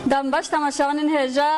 دم باش تماشاوان هجا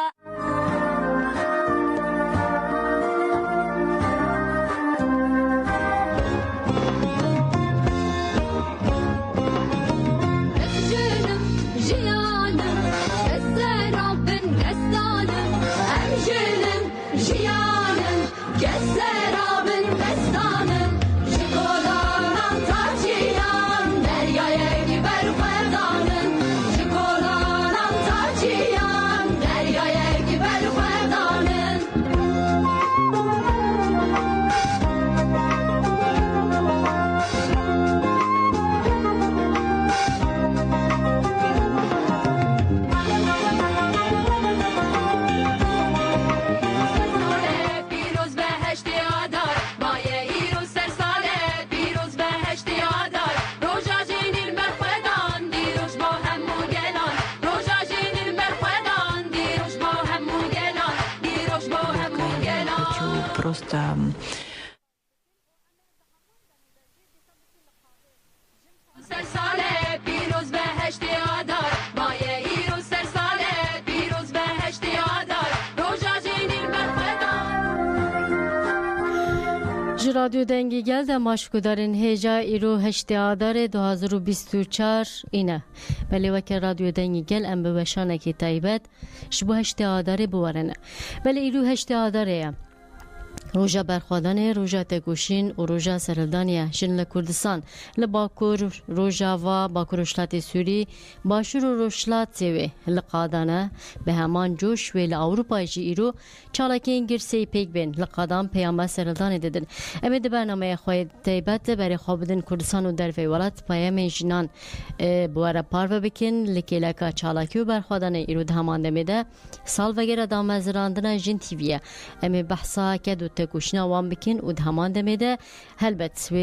просто رادیو دنگی گل ده ماشکودارین هجا ایرو هشتی آدار 2024 اینه ولی وکر رادیو دنگی گل ام به وشانه که تایبت شبو هشتی آداره بوارنه ولی ایرو هشتی آداره روژا برخوادانه روژا تگوشین و روژا سرلدانیه جن لکردستان لباکور روژا و باکور رشلات سوری باشور و رشلات سوی لقادانه به همان جوش و لأوروپا جی ایرو چالاکی انگرسی پیک بین لقادان پیامبر سرلدانه دیدن امید برنامه خواهد تیبت برای خوابدن کردستان و در فیولات پیام جنان بواره پارو بکن لکی لکا چالاکی و برخوادانه ایرو دهمان دمیده سال وگر دامزراندن جن تیویه امی بحثا که تکوشنا وان بکن و دهمان دمیده هلبت و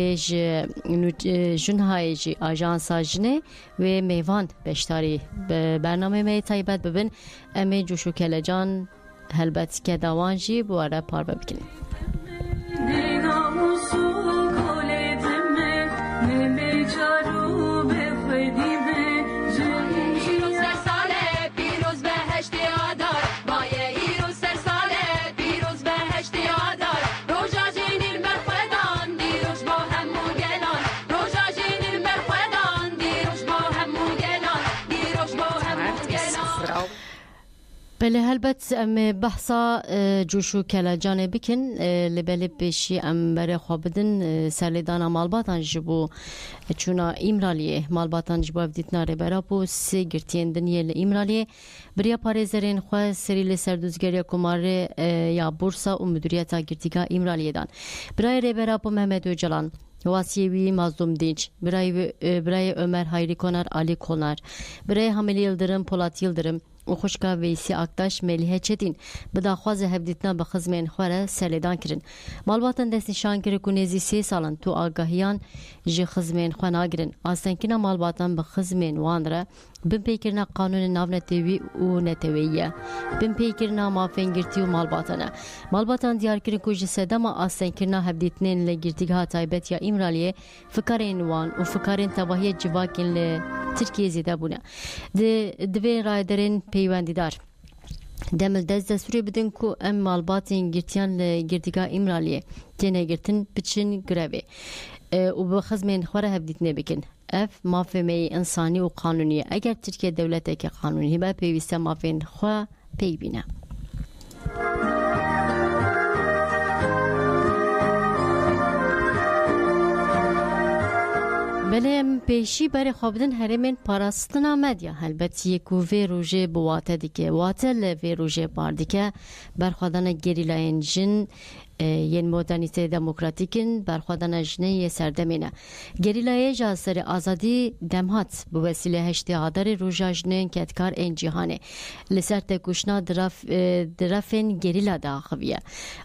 جنهای جی آجانسا جنه و میوان بشتاری برنامه می تایبت ببین امی جوشو کلجان هلبت که دوان جی بواره پار بکن بله هلبت ام بحثا جوشو کلا جانه بکن لبلی بشی ام بره خوابدن سرلیدانا مالباتان جبو چونا ایمرالیه مالباتان جبو افدیتنا ره برا بو سی گرتین دنیه لایمرالیه بریا پارێزەرên xwe serî li serdûzgeriya Komarê ya Bursa û Müdûriyeta Girtîka Îmraliyê dan. Birayê rêbera bu Mehmed Öcalan, wasiyê wî Mazlum Dinç, birayê Ömer Hayri Konar, Ali Konar, birayê Hamili Yıldırım, Polat Yıldırım و خوشکا ویسی اکتاش ملیه چتین به داخواز هفدیتنا به خزمین خوره سرلیدان کرن مالباتن دست نشان کرد که نزی 3 سالن تو آگاهیان جی خزمین خو ناگرن آستنکینا مالباتن به خزمین واندره بن پیکرنا قانون ناو نتوی و نتویه بن پیکرنا مافنگرتی و مالباتن دیار کرد که جی سدما آستنکینا هفدیتنین لگرتیگها تایبت یا ایمرالیه فکرین وان و فکرین تواهی جواکین ل ترکیه زیده بونه دوی رایدرین پیوندیدار دمل دست دستوری بدن که ام مالباتین گرتیان لگرتیگا ایمرالیه تینه گرتن بچین گروه و به خزمین خوره هفدیتنه بکن اف مافهمه انسانی و قانونیه اگر ترکیه دولته که قانونی با پیوسته مافین خواه پی بینه بله پیشی برای خوابدن هرمین پاراستنا مدیا هلبت یکو وی روژه بواته دیگه واته لوی روژه بار دیگه برخوادن گریلاین جن ین مدرنیته دموکراتیکن برخوادن جنه یه سردمینه گریلای جاسر آزادی دمهات به وسیله هشتیادار روژا جنه کتکار این جهانه لسر تکوشنا درفن گریلا داخویه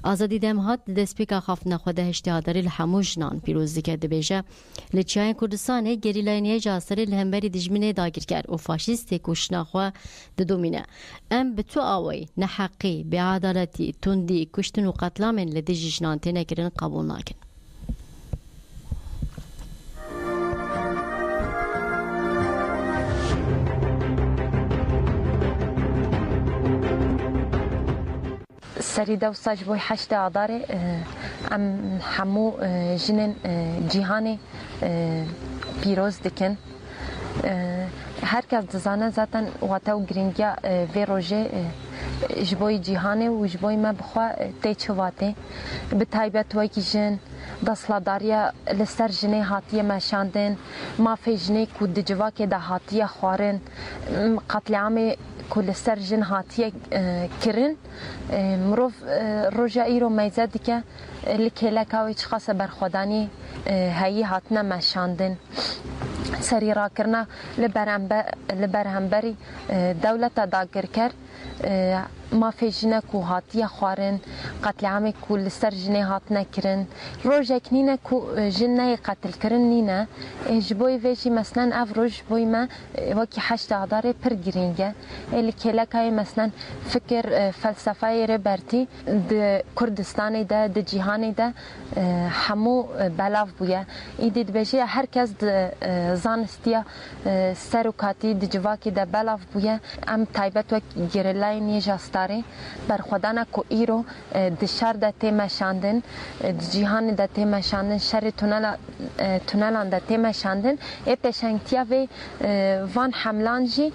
آزادی دمهات دسپیکا خاف نخوده هشتیاداری لحمو جنان پیروزی که دبیجه لچیان کردستانه گریلای جاسر لهمبری دجمینه داگیر کرد و فاشیست تکوشنا خواه ددومینه ام بتو آوی نحقی بعدالتی تندی کشتن و قتلامن لدی جنان تینه کرن قبول ناکن سريدا وساج بوي حشت عداري ام حمو جنن جيهاني بيروز دكن هر کس دزانه زاتن واتو گرینگیا وی روژه جبوی جیهانه و جبوی ما بخوا تی چواته به تایبت وی که جن دستلاداریا لسر جنه هاتیه مشاندن مافی جنه که دجوا که ده هاتیه خوارن قتل عامه کل سر جن هاتیه کرن مروف روژه ایرو میزد که لکه کاوی چخاصه برخودانی هایی هاتنه مشاندن سری را کرنا لبرهمبری دولت داگر کرد ما في جنك وهاتيا خوارن قتل عامك كل سر جني هات نكرن روجك نينا كو جنة قتل كرن نينا جبوي فيجي مثلا افروج بوي ما وكي حشت عداري پر جرينجا اللي كلاك هاي مثلا فكر فلسفة ريبرتي د كردستاني دا د جيهاني دا حمو بلاف بويا ايدي بيجي هركز زانستيا سروكاتي د جواكي دا بلاف بويا ام تايبت وك جرلاين يجاست برخودانا کو ایرو د شر د تیمه شاندن د جهان د تیمه شاندن شر تونلان د تیمه شاندن ای پشنگتیا و وان حملانجی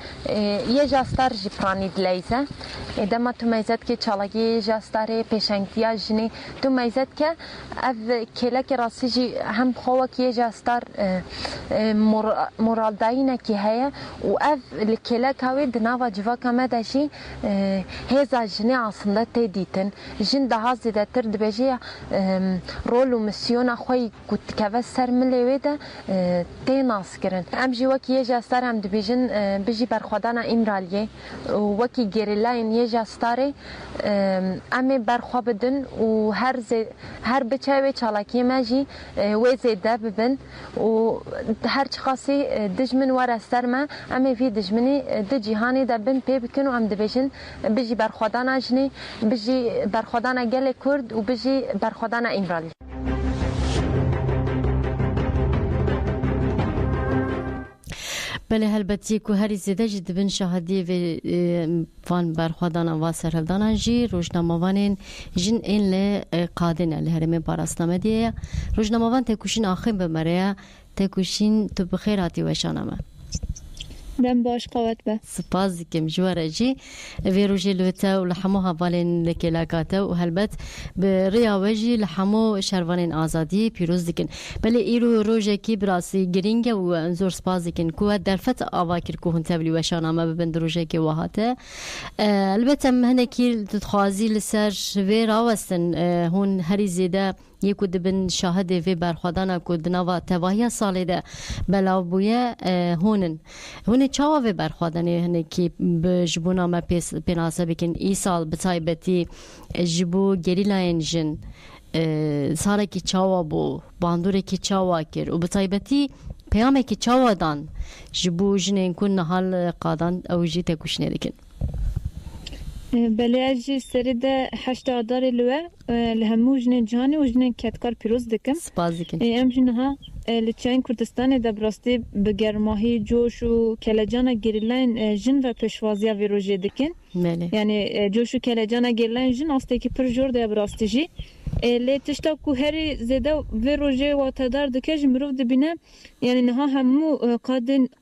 یه جاستار جی پرانید لیزه ادما تو میزد که چالاگی جاستار پشنگتیا جنی تو میزد که اف کلک راسی جی هم خواک یه جاستار مورال داینه که هیا و اف لکلک هاوی دناوا جواکا مدشی هذا جني aslında تديتن جن ده زيادة ترد بيجي رول ومسيون أخوي كنت كفسر ملي وده تناس كرن أم جي وكي يجا ستار أم دبيجن بيجي برخدانا إمرالية وكي جريلاين يجا ستاري أمي برخوا بدن وهر هر بتشاوي چالاكي ماجي وزيدة ببن وهر خاصي دجمن ورا سرما أمي في دجمني دجيهاني ده بن بيبكن وأم دبيجن بيجي برخدانا جني بيجي برخدانا جل كرد وبيجي برخدانا إمرالي بله هلبتی که هری زیده جد بن شهادی و فان برخوادانا و سرهدانا جی روزنامه‌وانین جن این ل قادن ل هرم پاراستنامه دیه روزنامه‌وان تکوشین آخرین بمره تکوشین تو بخیر هاتی و شانمه دم باش قوت به سپاس کم جواره جی ویروجی لوتا و لحمو هوالین لکلاکاتا و هلبت به ریاوجی لحمو شروانین آزادی پیروز دکن بله ایرو روژه کی براسی گرینگه و انزور سپاس دکن که درفت آواکر که هن تبلی و شانامه ببند روژه کی واهاته البته مهنکی تتخوازی لسر وی راوستن هن هری زیده یکو دبن شاهد و برخوادانا کو دنوا تواهی ساله ده بلاو بویه هونن چاوا و برخوادانی هنه کی بجبونا ما پیناسه بکن ای سال بتایبتی جبو گریلاین جن ساره کی چاوا بو باندوره کی چاوا کر و بتایبتی پیامه کی چاوا دان جبو جنین کن نحال قادان او جی تکوشنه دکن بله اجی سری ده حشت آداری لوه لهمو جنین جهانی و جنین کتکار پیروز دکم سپاس دکن ام جنها لچین کردستان ده براستی بگرماهی جوش و کلجانا گریلین جن و پشوازیا ویروژه دکن یعنی جوش و کلجانا گریلین جن آسته که پر جور ده براستی جی لی تشتا کو هری زده ویروژه و تدار دکه جمروف دبینه یعنی نها همو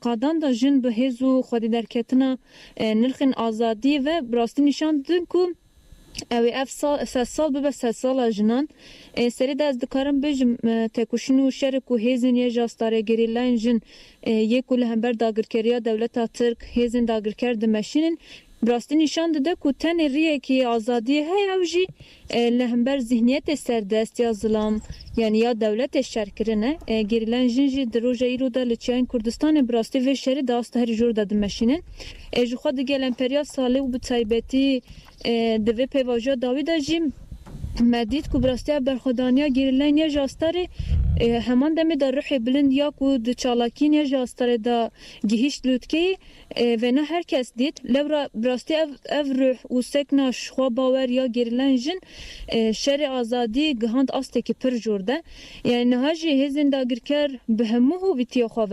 قادان دا جن به هزو خودی درکتنا نلخن آزادی و براستی نشان دن کو اوی اف سال ببه 3 سال جنان سری ده از دکارم بجم تکوشنو شرک و هیزن یه جاستاره گریلاین جن یکو لهمبر داگرکریا دولتا ترک هیزن داگرکر دمشینن براستی نشان داده که تن ریه که آزادی های اوجی لهمبر ذهنیت سردست یا ظلام یعنی یا دولت شرکرنه گریلان جنجی دروژه ایرو دا لچیان کردستان براستی و شری داست هر جور داده مشینن جو خود گل امپریا ساله و بطایبتی دوی پیواجه داویده جیم مدید که براستی برخودانیا گریلان یا جاستاره همان دمی در روح بلند یا که دو چالاکین یا جاستاره دا گهیشت لودکی و نه هر کس دید لبرا براستی اف روح و سکنا شخوا باور یا گریلان جن شر آزادی گهاند آسته که پر جورده یعنی نهاجی هزین داگرکر به همو هو بیتیا خواه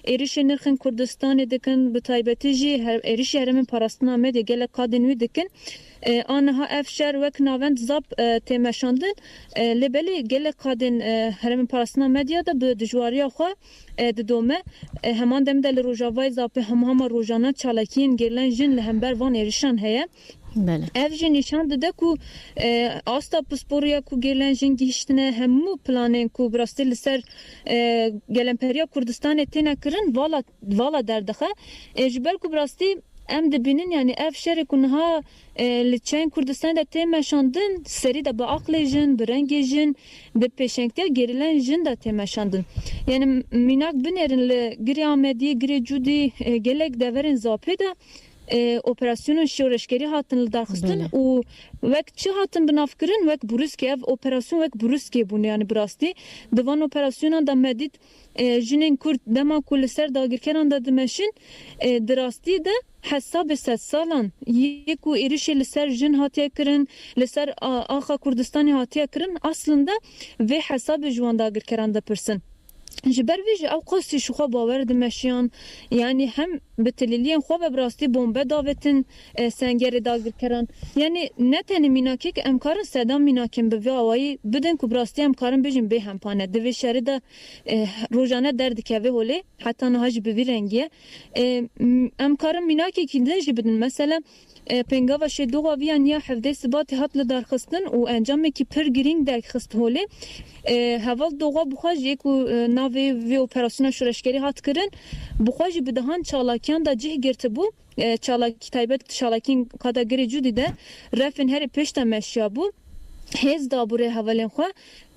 ایریش نرخن کردستان دکن بطایبتی جی ایریش هرمین پاراستنامه دی گل کادنوی دکن آنها افشار وک ناوند زاب تمشاندن لبلی گل قادن هرم پارسنا مدیا دا به دجواری خو دومه همان دم دل روجاوای زاب هم روجانا چالاکین گلن جن لهمبر وان ایرشان هيا بله ev jî nîşan dide ku asta pisporiya ku gêlen jin gihîştine hemû planên ku bi rastî li ser Gelemperiya Kurdistanê têne kirin vala derdixe ji ber ku bi rastî em dibînin yani ev şerê ku niha li çeyên Kurdistanê de tê meşandin serî de bi aqlê jin bi rengê jin bi pêşengtiya gerilen jin de tê meşandin yani mînak binêrin li giriya Amediyê girê Cûdî gelek deverên zapê de operasyonun şoreşkeri hatin li darxistin û wek çi hatin binavkirin wek brûskê ev operasyon wek brûskê bûne yani bi rastî di van operasyonan da medît jinên Kurd dema ku li ser dagirkeran da dimeşin di rastî de hesabê sed salan yê ku êrişê li ser jin hatiye kirin li ser axa Kurdistanê hatiye kirin aslında vê hesabê ji wan dagirkeran da pirsin ji ber vê jî ew qasî ji xwe bawer dimeşiyan yani hem bi tilîliyên xwe ve bi rastî bombe davetin sengerê dagirkeran yani ne tenê mînakek em karin sedam mînakên bi vê awayî bidin ku bi rastî em karin bijin bê hempane di vê şerê de rojane derdikeve holê heta niha jî bi vî rengî em karin mînakekî din jî bidin mesela pengava şêdoxa viya niya hevdê sibatê hat li darxistin û encamekî pir girîng derxist holê heval doğa bixwe jê ku navê vê operasyona şoreşkerî hat kirin bixwe jî bi dihan çalakiyan da cih girtibû çalakî taybet çalakîn qada girê Cûdî de refên herî pêş de meşiya bû hêz dabûrê hevalên xwe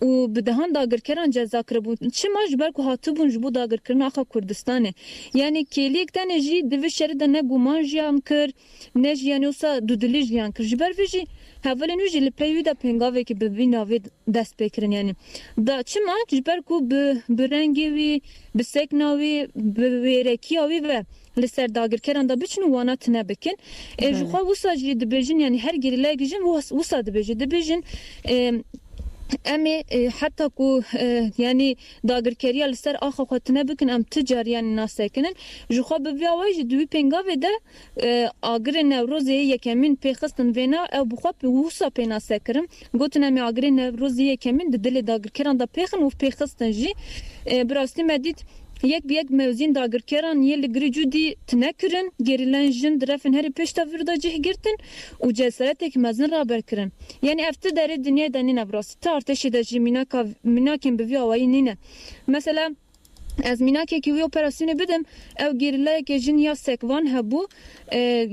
û bi dihan dagirkeran ceza kiribû çima ji ber ku hatibûn ji bo dagirkirina axa Kurdistanê yani kêliyek tenê jî di vê şerê de ne guman jiyan kir ne jî yani wisa dudilî jiyan kir ji ber vê jî hevalên wî jî li pey wî de pengavekî bi vî navê dest pê kirin yani da çima ji ber ku bi rengê wî bi sekna wî bi wêrekiya wî ve li ser dagirkeran da biçin û wana tune bikin ji xwe wisa jî dibêjin yani her gerileyek jin wisa dibêjin em heta ku yani dagirkeriya li ser axa xwe tune bikin em ti cariyan nasekinin ji xwe bi vê awayî jî di wî pengavê de agirê Newrozê yekemîn pêxistin vêna ew bi xwe wisa pê nasekirin gotin em ê agirê Newrozê yekemîn di dilê dagirkeran da pêxin û pêxistin jî bi rastî me dît yek bi yek mevzîn dagirkeran yê li girî Cûdî tune kirin gerilen jin di refên herî pêş de vir de cih girtin û cesaretek mezin raber kirin yani ev ti derê dinyayê de nîne bi rastî ti artêşê de jî mînakên bi vî awayî nîne mesela ez mînakekî wî operasyonê bidim ew gerileyekê jin ya sekvan hebû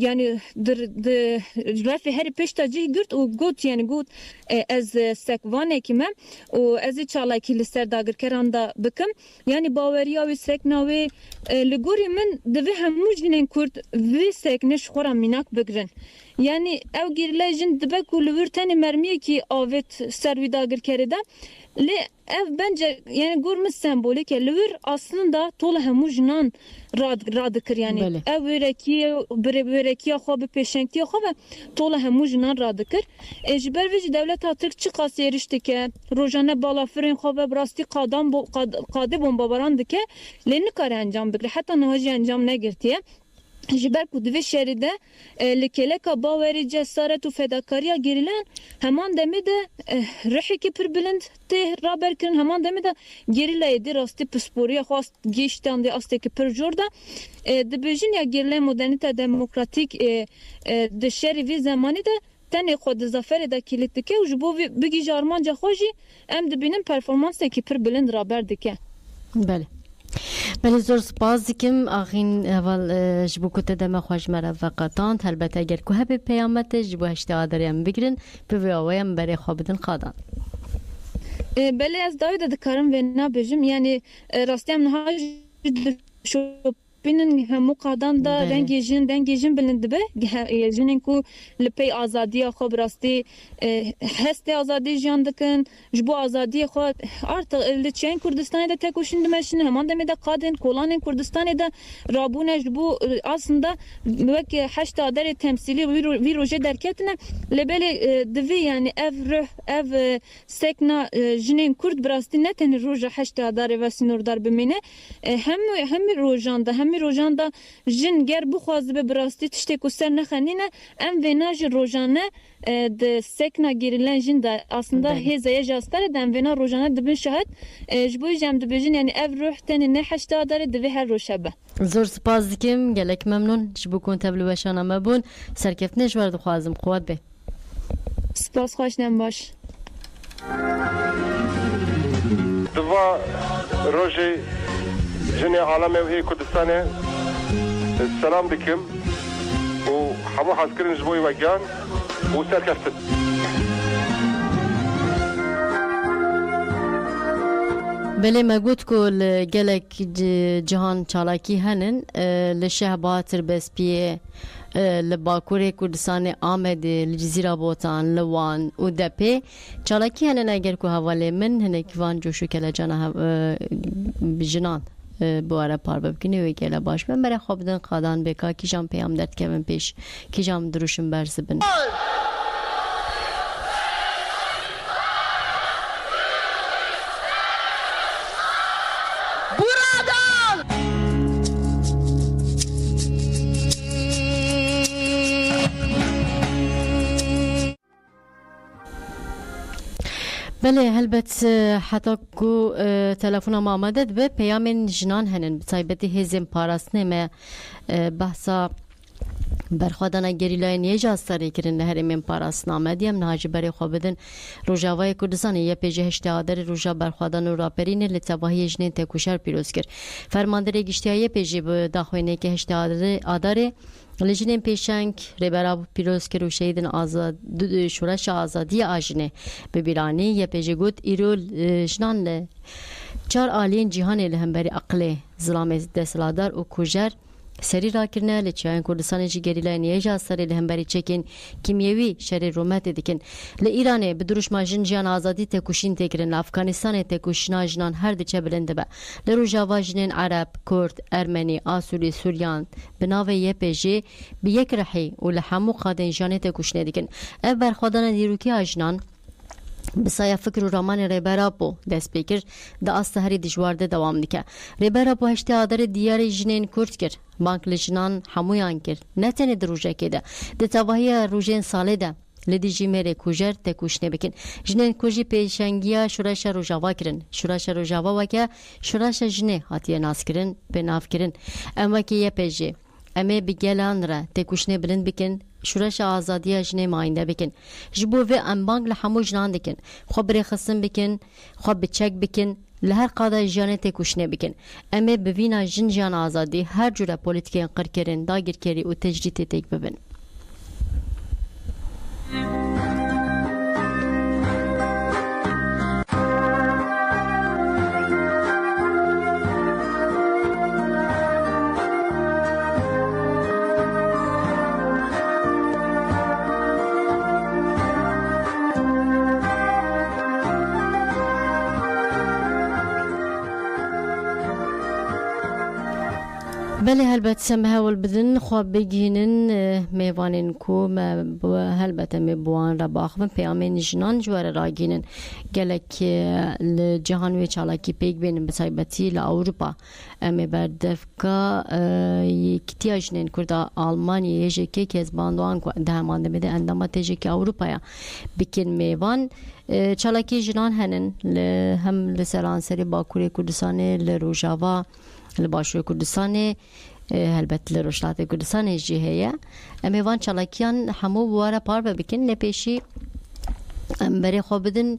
yani di refê herî pêş de cih girt û got ez sekvanekî me û ez ê çalakî li ser dagirkeran da bikim yani baweriya wî sekna wê li gorî min di vê hemû jinên Kurd vê seknê ji xwe re mînak bigirin yani ew geriley jin dibe ku li wir tenê mermiyekî avêt ser wî dagirkerê de lê ev bence yani gurmis sembolik li wir aslında tola hemû jinan radikir yani ev wêrekiya xwe bi pêşengtiya xwe ve tola hemû jinan radikir ji ber vê jî dewleta Tirk çi qasî êriş dike rojane balafirên xwe ve bi rastî qadê bombabaran dike lê nikare encam bigire heta niha jî encam negirtiye ji ber ku di vê şerê de li kêleka bawerî cesaret û fedakariya gerilen heman demê de rihekî pir bilind tê raberkirin heman demê de gerileyê dê rastî pisporiya xwe gêştiyan dê astekî pir jor de dibêjin ya gerileyê modernîte demokratîk di şerê vê zemanî de tenê xwe di zaferê de kilît dike û ji bo bigîj armanca xwe jî em dibînin performansekî pir bilind raber dike بله بله زور سپاس dikim آخین اول جبو کت دم خوش مرا وقتان البته اگر که به پیامت جبو هشت آدریم بگیرن به ویاویم برای خوابدن خادن بله از داوید دکارم و نبجم یعنی راستیم نه شو بینن همو قادان دا رنگی جن بلند به جنین کو لپی آزادی خو براستی هست آزادی جان دکن جبو آزادی خو ارت لچین کردستان da tekoşun demeşin hemen de kadın kolanın Kurdistan da rabune jbu aslında vek haşta adere temsili vi roje derketine lebele devi yani ev sekna jinin Kurd brasti ne ten roje haşta adere ve sinordar bimine hem rojanda hem همی روژان دا جن گر بخواز به براستی تشتی کسر نخنینه ام وینا جی روژانه د سکنا گیریلن جن دا aslında hezeye jastare dem vena rojana dibin şahit jboy jem dibijin yani ev ruh teni ne haşta dare divi her roşebe زور سپاس دکم گلک ممنون جبو کن تبلو بشانه مبون سرکفتنش ورد خوازم قوت به سپاس خوش نم باش دوا روجي جني عالمي وهي كردستاني السلام دكم وحمو حاسكرين جبوي وقان وسركفتن بله مگوت کل گلک جهان چالاکی هنن لشه باتر بسپیه لباکور کردستان آمد لجزیره بوتان لوان و دپی چالاکی هنن اگر که حواله من هنه کیوان جوشو کل جانه جنان بواره پار ببکنی و گله باش من برای خوابدن قادان بکا کیجام پیام درد که من پیش کیجام دروشم برزبن بله هلبت حتی کو تلفن ما مدد به پیام جنان هنن بسایبتی هزم پاراستنه ما بحثا برخوادن گریلای نیجا سری کرن نهر من پاراستن آمدیم نهاجی برای خوابدن روژاوای کردستان یه پیجه هشتهادر روژا برخوادن و راپرین لطباهی جنین تکوشر پیروز کرد فرماندر گشتیای پیجه به داخوینه که هشتهادر آداره لجنین پیشنگ ربرا پیروز که رو شهیدن آزاد شورش آزادی آجنه به بیرانی یه پیجه گود ایرو جنان چار آلین جهان لهمبری اقل ظلام دستلادار و کوجر سری را کرنه لچیان کردستان جی گریلای نیجا سری لهمبری چکین کیمیوی شری رومت دیکن لایران بدروش ماجن جان آزادی تکوشین تکرن افغانستان تکوشنا جنان هر دچه بلنده با لروجاوا جنین عرب کرد ارمنی آسوری سوریان بناوی یه پیجی بی یک رحی و لحمو قادن جان تکوشنه دیکن اف برخوادن دیروکی آجنان بسایه فکر و رامان ریبرا بو دست بکر دا استهری دجوارده دوام دیکه ریبرا بو هشته آدر دیاری جنین کرد کر بانک لجنان حمویان کر نتنه دروجه که ده ده تواهی روژین ساله ده لدی جیمره کوجر تکوشنه بکن جنین کوجی پیشنگیا شورش روژاوا کرن شورش روژاوا وکه شورش جنه هاتیه ناس کرن به ناف کرن اما که یه پیجه اما بگلان را تکوشنه بلند بکن شورش آزادی جنه ماینده بکن جبو و انبانگ لحمو جنان دکن خواب بری خصم بکن خواب بچک بکن لهر قاده جانه تکوشنه بکن اما بوینا جن آزادی هر جوره پولیتیکی انقر کرن داگیر کری و تجدید تک ببن بله هلبت سمها والبدن خواب بگینن میوانن کو هلبت میبوان را باخبن پیامین جنان جوار راگینن گلک لجهان و چالاکی پیگ بینن بسایبتی لأوروپا امی بردفکا کتیا جنین کرده آلمانیا یجکی که از باندوان ده همانده بده اندامه تجکی اوروپایا بکن میوان چالاکی جنان هنن هم لسرانسری باکوری کردستان لروجاوا لباشوی کردستان هلبت لروشلات کردستان جیهیه امی وان چالاکیان همو بواره پار بکن نپیشی برای خواب بدن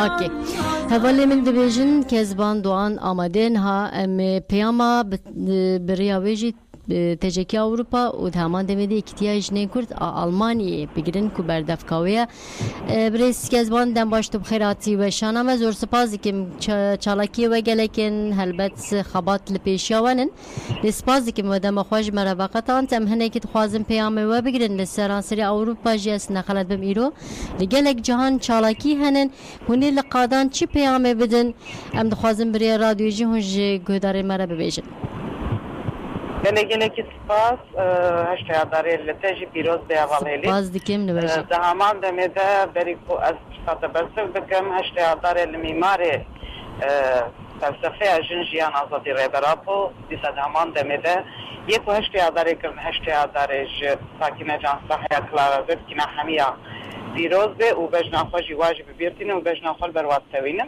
اوکی حوالی من دبیجن که زبان دوان آمدن ها ام پیاما بریاویجی تجکی اروپا و همان دمیده اکتیاج نکرد آلمانی بگیرن که بردفکاویه بریس که زبان دم باشتو بخیراتی و شانم و زور سپازی که چالاکی و گلکن هلبت خبات لپیشیوانن لسپازی که مدام خوش مرافقتان تم هنه که خوازم پیامه و بگیرن لسرانسری اروپا جیس نخلت بم ایرو لگلک جهان چالاکی هنن هنی لقادان چی پیامه بدن ام دخوازم بری رادیو جی هنج گهدار مرا ببیجن geleki spas هشتیاداری لتاجی پیروز به اول باز دیکم نوشی ده همان دمیده بری کو از ساعت برسه بکم هشتیاداری لمیماری فلسفه جنجیان آزادی ریبراپو دیسا ده همان دمیده یکو هشتیاداری کرن هشتیاداری ساکینه جان صحیح کلارازت که نه همیا پیروز به و بجنا خوشی واجب بیرتینه و بجنا خال برواد توینه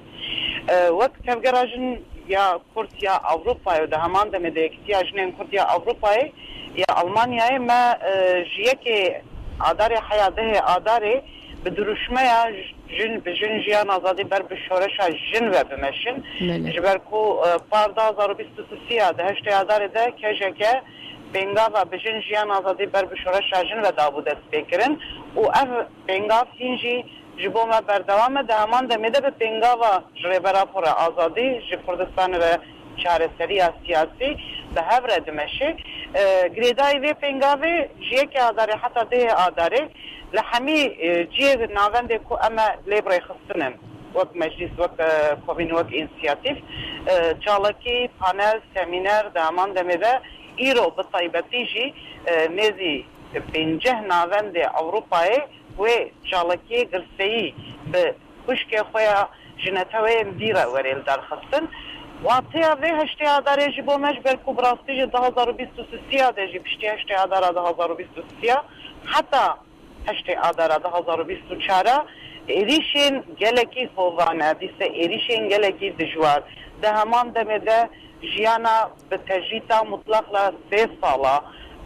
وقت تفگراجن یا کورت یا اوروپا و ده همان دمیده اکتیا جنین کورت یا اوروپا یا آلمانیا ما جیه که آداری حیاته آداری به دروشمه جن به جن جیان آزادی بر بشورش جن و بمشن جبر کو پاردا 2023 ده هشت آداری ده که بنگا و به جن جیان آزادی بر بشورش جن و دابود سپیکرن و اف بنگا هنجی جبو ما بردوام ده همان دمیده به بنگا و جریبرا پر آزادی جی کردستان و چارەسەری سیاسی به هەورە دمەشێ گرێدای وێ پێنگاوێ ژیەکی ئادارێ حتا دێ ئادارێ لە هەمی جێ ناوەندێک و ئەمە لێ بڕێخستنن وەک مەجلیس وەک کۆبین وەک ئینسیاتیف چاڵەکی پانەل سەمینەر دامان دەمێدە ئیرۆ بە تایبەتیژی نێزی پێنجە ناوەندێ ئەوروپایێ وێ چاڵەکی گرسەیی بە خوشکێ خۆیان ژنەتەوەیان دیرە وەرێل دەرخستن واتیا وی هشتی آداره جی بومش برکو براستی جی 2023 ده جی پشتی هشتی آداره 2023 حتی هشتی آداره 2024 ایریشین گلکی خوانه دیسه ایریشین گلکی دجوار ده همان دمیده جیانا به تجریتا مطلق ل 3 ساله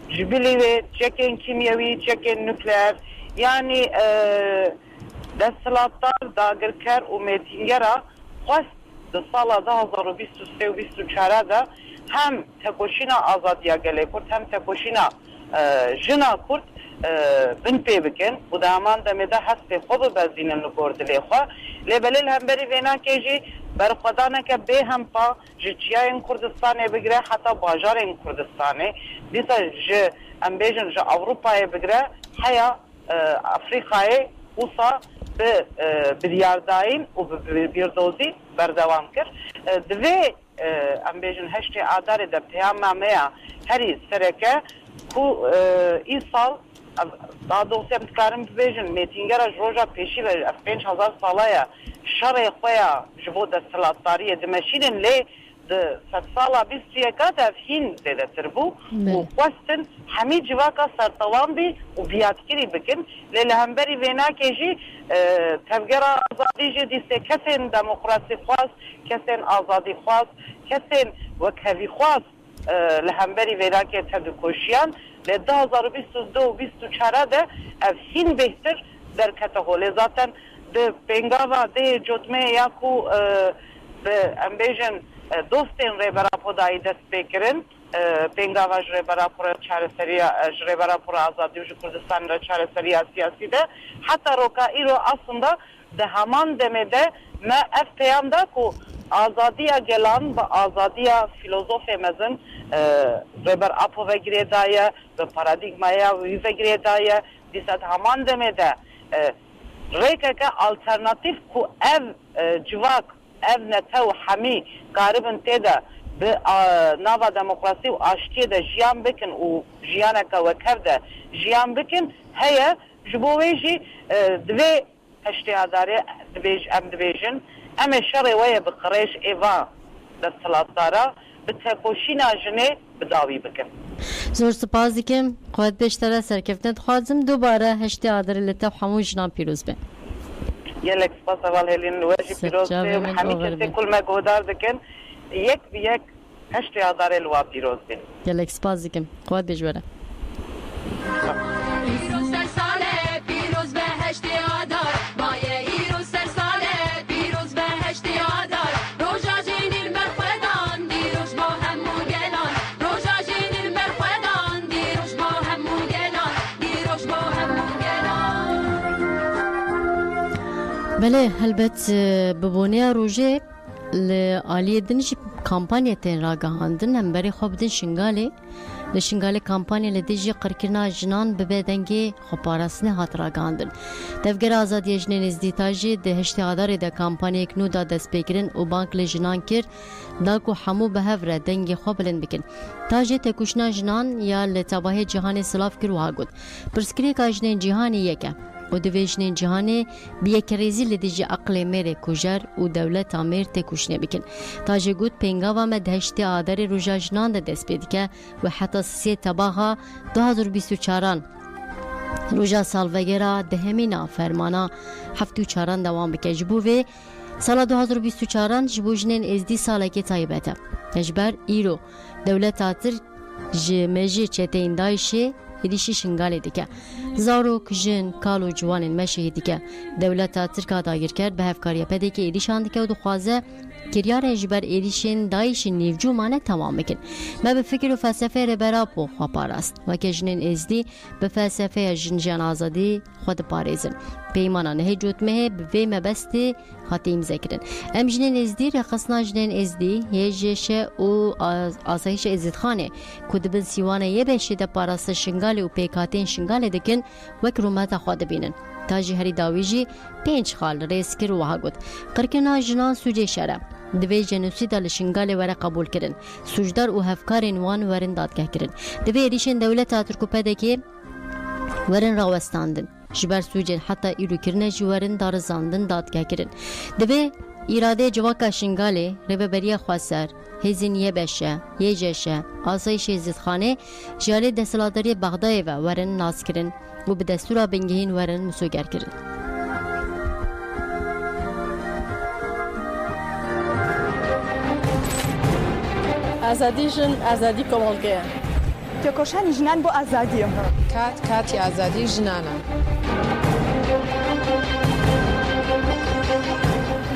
جبلی و چکن کیمیایی چکن نوکلیر یعنی دستلاتار داگرکر و میتینگرا خواست در سال 2023 و 2024 ده هم تکوشینا آزادیا گله کرد هم تکوشینا جنا کرد بن پی بکن و دامان دمیده حسب خوب بزین نگرد لیخوا لیبلیل هم بری وینا که جی برخودانه که به هم پا جیچیای این کردستانه بگره حتی باجار این کردستانه دیسا جی ام بیجن جی اوروپای بگره حیا افریقای اوسا به بیارداین و بیردوزی بردوام کرد دوی ام بیجن هشتی آداری در پیام میا هری سرکه کو این سال دادوسی امتکارم بیجن میتینگر روژا پیشی و 5000 ساله شرع خویا جبو دستلاتاری دمشینن لی ده سالا 21 افهین دیده تربو و قوستن همی جواکا سرطوان بی و بیادگیری بکن لیل همبری وینا که جی تفگر آزادی جی دیسته کسین دموکراسی خواست کسین آزادی خواست کسین وکهوی خواست لهمبری وینا که تدکوشیان لی 2022 و 2024 ده افهین بهتر در کتهوله ذاتن ده بنگاوا ده جتمه یاکو به امبیجن دوستین ریبرا پودایی دست بکرن پنگاوا ریبرا پر چارەسەری ریبرا پر آزادی و کردستان را چارەسەری سیاسی ده حتی روکا ایرو aslında ده همان دمیده ما اف پیام ده کو آزادیا گلان با آزادیا فیلوزوف مزن ریبر اپو و گریدایه و پارادیگمایا و گریدایه دیسات همان دمیده ریکه که آلترناتیف کو اف جواک ev nete و hemi garibin tede bi nava demokrasi و aştiye de jiyan bikin و jiyaneka wekev de jiyan bikin heye ji bo wê jî divê heştiyadarê em dibêjin em ê şerê we yê bi qirêj êva desthilatdara bi tekoşîna jinê bi dawî bikin. زۆر سپاس dikim xwe pêştere serkeftin dixwazim dubare heştiyadarê li tev hemû jinan pîroz be. gelek spas eval helin wajib piroz be hemî kesê kul me guhdar dikin yek bi yek heştiyadarê li wa pîroz bin. Gelek spas dikim xwe bêj were. بله هلبت ببونیا روژه لعالی دنیش kampanyetên ragihandin em berê xwe bidin şingalê li şingalê kampanya li dijî qirkirina jinan bi bêdengê xweparastinê hat ragihandin. Tevgera azadiya jinên êzdîta jî di heştê adarê de kampanyayek nû da destpêkirin û bank li jinan kir da ku hemû bi hev re dengê xwe bilind bikin. Ta jê têkoşîna jinan ya li tebahê cîhanê silav kir wiha got. Pirsgirêka jinên cîhanê yek e. û divê jinên cîhanê bi yekrêzî li dijî eqlê mêrê kujer û dewleta mêr têkoşînê bikin. Ta jê got pêngava me di heştê adarê roja jinan de dest pê dike û heta sê tebaxa 2024 roja salvegera dihemîna fermana 74 dewam bike. Ji bo vê sala 2024 ji bo jinên êzdî salekê taybet e. Ji ber îro dewleta tir ji mejî çeteyên Daişê êdîşî şingalê dike. Zarok, jin, kal û ciwanên me şehîd dike. Dewleta Tirka dagirker bi hevkariya pedekê êdîşan dike û dixwaze kiryarên ji ber êdîşên Daişê nîvcûmane temam bikin. Me bi fikir û felsefeyê rêbera po xwe parast. Weke jinên êzdî bi felsefeya jinjiyan azadî xwe diparêzin. Peymana nehê cotmehê bi vê mebestê hatiye îmzekirin. Em jinên êzdî rexistina jinên êzdî, hêjêşe û asayişa êzîdxanê ku dibin sîwana yê beşê de parasta şingalê û pêkhatên şingalê dikin wek rûmeta xwe dibînin. Ta jî herî dawî jî 5 xal rêz kir wiha got. Qirkirina jinan sûcê şer e. Divê jenosîda li şingalê were qebûl kirin. Sûcdar û hevkarên wan werin dadgehkirin. Divê êdîşên dewleta Tirkopedekê werin rawestandin. Ji ber sûcên heta îrokirine jî werin darizandin dadgehkirin. Divê îradeyê civaka şingalê rêveberiya xweser, hêzên yê beşe, yê jeşe, asayişê êzîdxanê ji alê desthilatdariyê Bexdayê ve werin naskirin û bi destûra bingehîn werin misûgerkirin. Azadî jin, azadî komolgê. Têkoşanî jinan bo azadî. Katî azadî jinan e.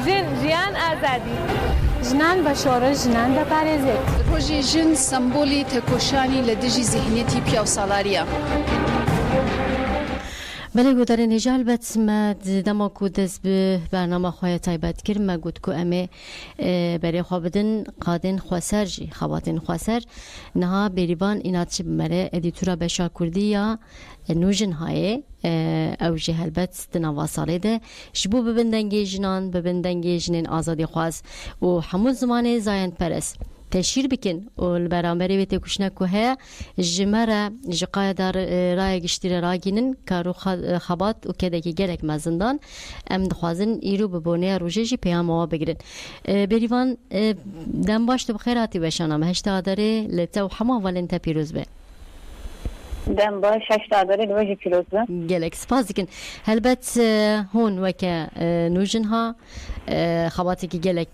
Jin, jiyan azadî. Jinan beşore, jinan de parêzê. Rojê jin sembolê têkoşanî li dijî zihniyetî piyaw-salariya. بله گودارین هجال بات ما دما کو دست به برنامه خواهی تایبت کرد ما گود کو امه برای خوابدن قادن خواسر جی خواتین خواسر نها بریبان ایناتش بمره ادیتورا بشا کردی یا نوجن های او جهل بات دنوا ساله ده شبو ببندنگی جنان ببندنگی جنین آزادی خواست و همون زمان زاین پرس تشیر بکن و برامبری و تکوشنه که ها جمره جقای در رای گشتیر راگینن کارو خبات و که دکی گرک مزندان ام دخوازن ایرو ببونه روژه جی پیام ها بگیرن بریوان دم باشت بخیراتی بشانم هشتا داره لطا و حما ولنتا پیروز به دم باش هشتا داره لوجه پیروز به گلک سپاس دکن هلبت هون وکه نوجنها خباتی که گلک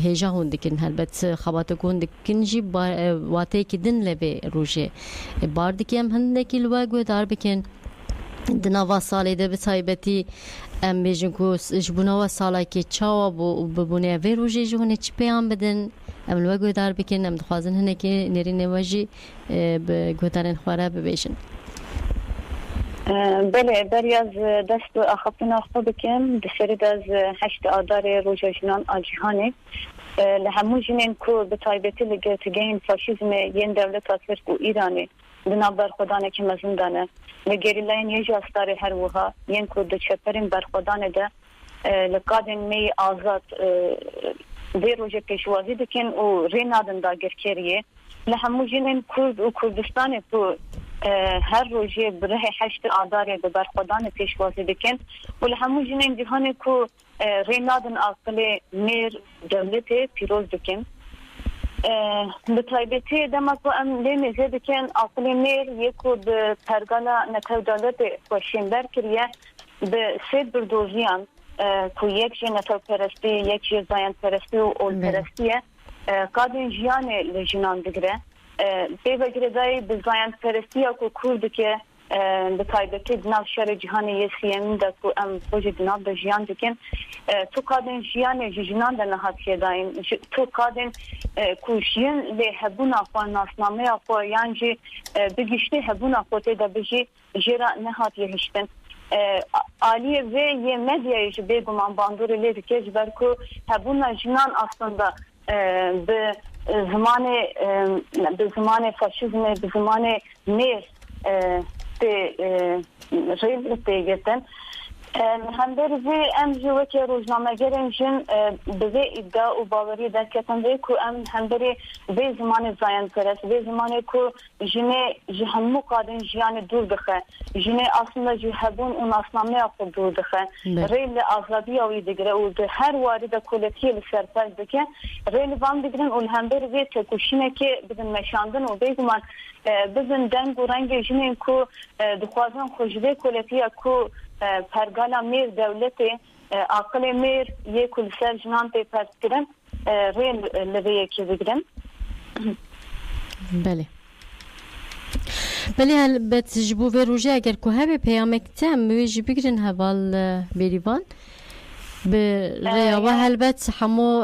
هیجا هون دکن هلبت خباتی که هون دکن جی واتی که دن لبه روژه بار دکیم هندکی لوگو دار بکن دنوا سالی ده بتایبتی ام بیجن کو جبونا سالی که چاوا ببونه وی روژه جهونه چی پیام بدن ام لوگو دار بکن ام دخوازن هنکی نری نواجی بگوتارن خواره ببیشن بله بریاز دست اخفتنا خود بکم دسرد از 8 آذر روزه جنان آجیهانه لهمو جنین کو بتایبتی لگرتگین فاشیزم ین دولت ترک و ایرانی بنا برخودانه که مزندانه لگریلاین یه جاستار هر وها ین کو دچپرین برخودانه ده لقادن می آزاد دی روزه پیشوازی دکن و رینادن داگر کریه لهمو جنین کرد و کردستان کو هر روزه بره 8 آذر به برخودان پیشوازی دکن و لهمو جنین جهان کو رینادن عقل میر دولت پیروز دکن به تایبتی دمکو ام لیمیزه دکن عقل میر یکو به پرگالا نتو دولت خوشینبر کریه به سید بردوزیان که یک جی نتو پرستی یک جی زاین پرستی و اول پرستیه قادن جیان لجنان دگره به وگره دای به زاین پرستی که کرد که به تایبتی دناو شهر جهانی یه سیمین ده که ام بوجه دناو ده جیان دکن تو قادن جیان جنان ده نهاتیه داین تو قادن کوشین لی هبون آخوان ناسنامه آخوان یعنی بگیشته هبون آخوان ده بجی جیرا نهاتیه هشتن آلیه و یه مدیایش بگمان باندور لیده که جبر که هبون جنان aslında به زمان فاشیزم به زمان میر ریل تیگتن هم برزی ام جوه که روزنامه گرن جن به ادعا و باوری در کتن ده که هم بری به زمان زاین پرست به زمانی که جنه جهنمو قادن جیان دور دخه جنه اصلا جهبون اون اصنامه خود دور دخه ریل آزادی آوی دیگره و ده هر وارد کولتی لسرپاز دکه ریل وام دیگرن و هم بری تکوشینه که بدن مشاندن و به زمان بدن دنگ و رنگ جنه که دخوازن خوشده کولتی که پرگالا میر دولتی عقل میر یک کل سر جنان تی پرد کرن ریل لبه یکی بگرن بله بله البت جبو و روژه اگر که هبه پیامک تم مویج بگرن هوال بریوان به ریاوه البت همو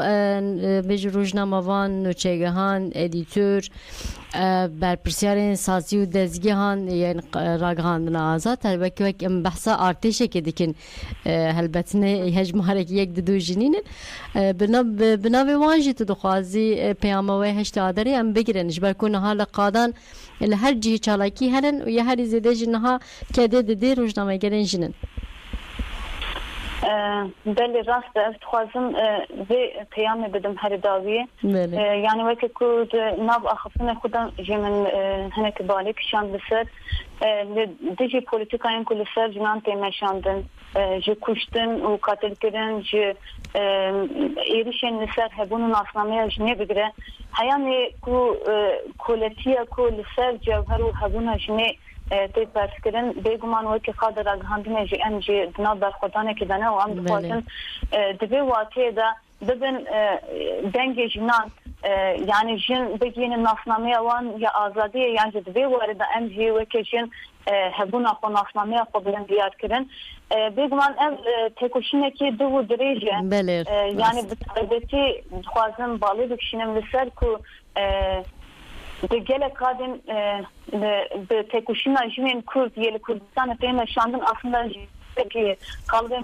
بج روزنامه‌وان نوچگهان ادیتور بر پرسیار سازی و دزگیهان یعنی راگهاندن آزاد البته که بحثا ارتشه که دیکن البته نه هجمارک یک دو جنین بنا وانجی تو دخوازی پیاموه هشت آدری ام بگیرنش برکن حال قادان هر جهه چالاکی هرن و یه هر زیده جنها کده دی روزنامه گرن جنن بله راست است خوازم به پیام بدم هر داویه یعنی وقتی که ناب آخفن خودم جمن هنک بالی کشان بسر دیجی پولیتیکاین کل سر جنان تیمشاندن جه کشتن و قاتل کردن جه ایریشن نسر هبون ناسنامه جنه بگره هیانی که کولتیه کل سر جوهر و هبون جنه تی پرس کردن بیگمان وقتی خود را گهاندنه جی ام جی دنا بر خودانه کدانه و ام دخوازن دبی واقعی دا ببین دنگ جنان یعنی جن بگین ناسنامه وان یا آزادی یعنی دبی وارد ام جی وقتی جن هبون آخو ناسنامه آخو بلند بیاد کردن بیگمان ام تکوشینه که دو دریجه یعنی بطریبتی خوازن بالی بکشینم لسر که گله کادن به تکوشینا جنین کرد یل کردستان تیم شاندن اصلا که کالدن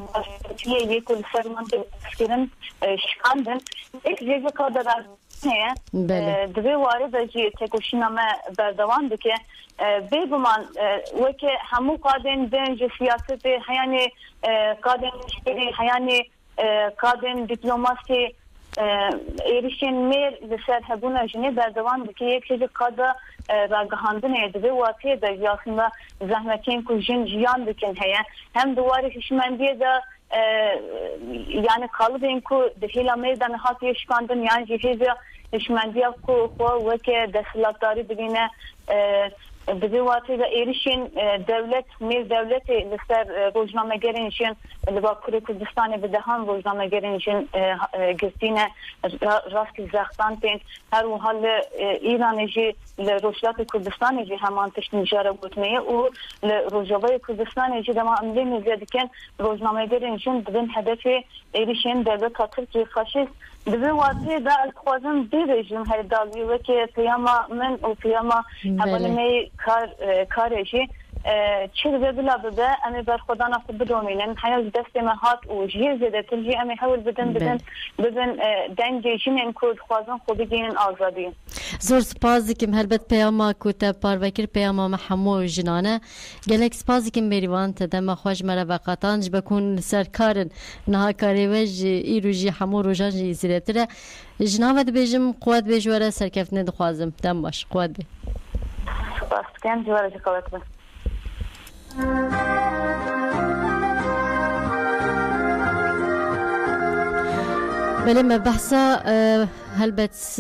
که یک کل سرمان دستگیرن شکاندن یک جزء کادر از نه دوی وارد جی تکوشینا ما بردوان بکه بیگمان وکی همو کادن دنج سیاست هیانی کادن شکری هیانی کادن دیپلماسی ایریشن میر لسر هبونا جنی بردوان بکی یک چیز کادا راگهاندن ایدوی واقعی دا یاسنده زحمتین که جن جیان بکن هیا هم دواری ششمندیه دا یعنی قالب این که دهیلا میدان حاطی شکاندن یعنی جهیزه ششمندیه که خواه وکی دستلاتداری بگینه دوی واقعی دا ایریشن دولت میر دولت لسر روزنامه گرینشن لبا کره کردستان بدهان روزنامه گرینشن گستینه راستی زختان تین هر و حال ایران جی لروشلات کردستان جی همان تشنیجاره بودمیه و لروجوه کردستان جی دما املی میزیده کن روزنامه گرینشن بدن هدف ایریشن دولت ترکی فاشیست دوی واقعی دا خوازم دی رژیم هر داوی و که پیاما من و پیاما هبالمی کارشی چه بلا بده امی بر خدانا خود بدومینن حیاز دست مهات و جیر زده تلجی امی حول بدن دنگ جنین کود خوازن خود بگینن آزادی زور سپاس دکم هلبت پیاما کوتا پاروکر پیاما محمو جنانه گلک سپاس دکم بریوان تدم خوش مرافقاتانج بکن سرکارن نها کاری وج ایروجی حمو روژان جی زیرتره جناوت بیجم قوت بیجواره سرکفتنه دخوازم دم باش قوت بی سپاس دکم جواره جی قوت بی بله ما بحثا هلبت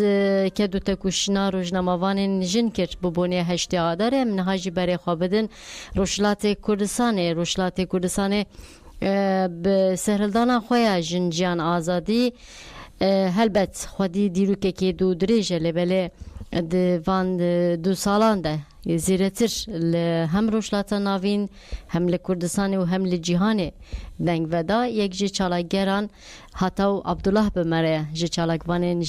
که دو تکوشنا روزنامه‌وان جن کرد ببونه هشت آداره من هاجی برای خوابدن روشلات کردستان به سهرلدان خویا جنجان آزادی هلبت خودی دیرو که دو دریجه لبله دوان دو سالان ده زیرتر هم روشلات ناوین هم لکردستان و هم لجیهان دنگ ودا یک جی چالاگران حتی عبدالله بمره جی چالاگوان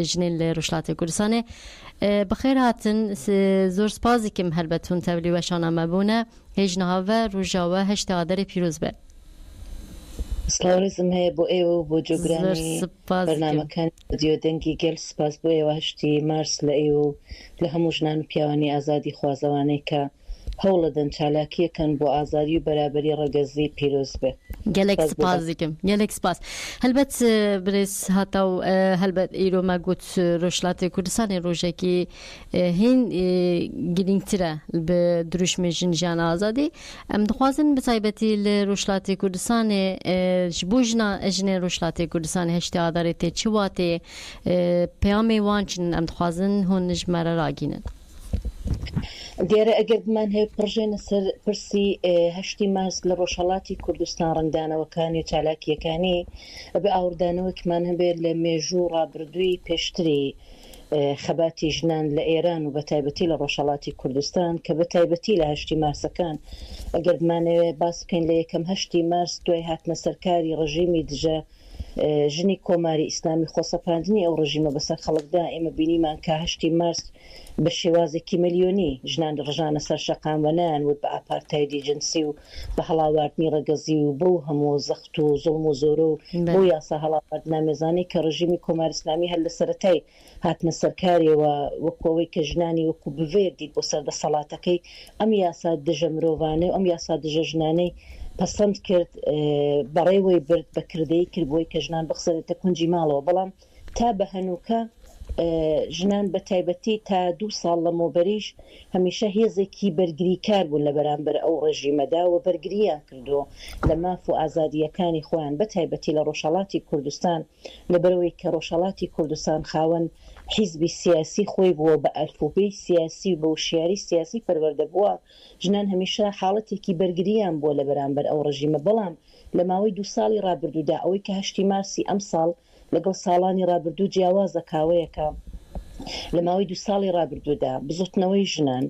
جنین لروشلات کردستان بخیر هاتن زور سپازی کم هلبتون تولی و شانه مبونه هجنها و روژاوه هشت آدر پیروز به سلااوێزم هەیە بۆ ئێوە بۆ جۆگرانی بەرنامەکان دیۆ دەنگی گەل سپاس بۆ ئێوە 8 مارس لە ئێوە لە هەموو ژنان و پیاوانی ئازادی خوازەوانەی کە هەوڵە دەن چالاکیەکەن بۆ ئازادی و بەرابەری ڕەگەزی پیرۆز بێ. gelek spas dikim gelek spas helbet birês hata helbet îro me got Rojhilatê Kurdistanê rojekî hîn girîngtir e bi duruşmê jin jiyan azadî em dixwazin bi taybetî li Rojhilatê Kurdistanê ji bo jinên Rojhilatê Kurdistanê heştê adarê tê çi watê peyamê wan çin em dixwazin hûn ji me re ragînin. دیارە ئەگەر بمان هەیە پڕژێنە سەر پرسی 8 مارس لە ڕۆژهەڵاتی کوردستان ڕنگدانەوەکانی و چالاکیەکانی بە ئاوردانەوەکمان هەبێت لە مێژوو ڕابردووی پێشتری خەباتی ژنان لە ئێران و بە تایبەتی لە ڕۆژهەڵاتی کوردستان کە بە تایبەتی لە 8 مارسەکان ئەگەر بمانەوێ باس بکەین لە یەکەم 8 مارس دوای هاتنە سەرکاری ڕژیمی دژە ژنی کۆماری ئیسلامی خۆسەپاندنی ئەو ڕژیمە بەسەر خەڵکدا ئێمە بینیمان کە 8 مارس بە شێوازێکی ملیۆنی ژنان ڕژانە سەر شەقاموەنان و بە ئاپارتایدی جنسی و بە هەڵاواردنی ڕەگەزی و بۆ هەموو زەخت و زوڵم و زۆرە و بۆ یاسا هەڵاواردنامێزانەی کە ڕژیمی کۆماری ئیسلامی هەر لە سەرەتای هاتنە سەرکارێەوە وەکەوەی کە ژنانی وەکو بڤێر دیت بۆ سەردەسەڵاتەکەی ئەم یاسا دژە مرۆڤانەی و ئەم یاسا دژە ژنانەی پەسەند کرد بەڕێوەی برد بە کردەی کرد بۆی کە ژنان بخسەرێتە کونجی ماڵەوە بەڵام تا بە هەنووکە ژنان بە تایبەتی تا 2 ساڵ لەمەوبەریش هەمیشە هێزێکی بەرگریکار بوون لە بەرامبەر ئەو ڕژیمەدا و بەرگریان کردو لە ماف و ئازادیەکانی خۆیان بە تایبەتی لە ڕۆژهەڵاتی کوردستان لەبەرەوەی کە ڕۆژهەڵاتی کوردستان خاوەن حیزبی سیاسی خۆی بووە بە ئەلفوبەی سیاسی و بە وشیاری سیاسی پەروەردە بووە ژنان هەمیشە حاڵەتێکی بەرگریان بووە لە بەرامبەر ئەو ڕژیمە بەڵام لە ماوەی 2 ساڵی ڕابردوودا ئەوەی کە 8 مارسی ئەم ساڵ لەگەڵ ساڵانی ڕابردوو جیاوازە کاوەیەکە لە ماوەی 2 ساڵی ڕابردوودا بزوتنەوەی ژنان